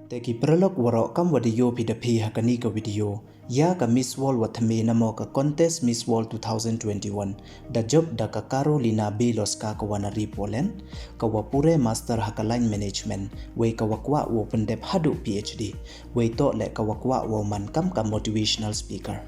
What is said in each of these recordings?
Teki prolog warok kam wadiyo pidapi hakani ka video ya ka Miss World wathame namo ka contest Miss World 2021 da job da ka Carolina Belos ka kawanari Poland ka wapure master hakaline management we ka wakwa wo pendep hadu PhD we to le ka wakwa wo man kam ka motivational speaker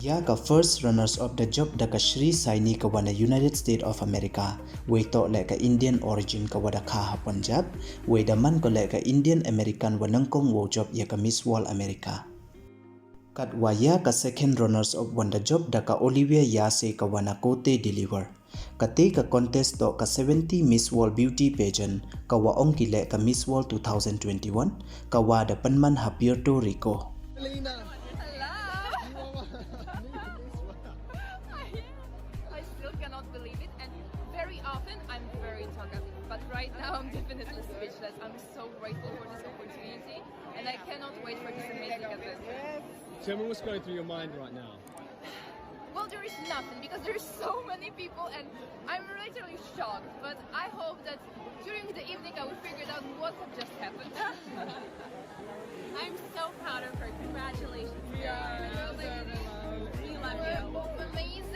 ya ka first runners of the job da ka Shri Saini ka wana United States of America we to le ka Indian origin ka wada kha Punjab we da man ko le ka Indian American wanang kong wo job ya ka Miss World America kat waya ka second runners of wanda job da ka Olivia Yase ka wana kote deliver kate ka contest to ka 70 Miss World Beauty Pageant ka wa ong kile ka Miss World 2021 ka wa da panman ha Puerto Rico Often I'm very talkative, but right now I'm definitely speechless. I'm so grateful for this opportunity and I cannot wait for this amazing event. Tell me what's going through your mind right now. Well, there is nothing because there's so many people and I'm literally shocked, but I hope that during the evening I will figure out what had just happened. I'm so proud of her. Congratulations. We are. We love you. Amazing.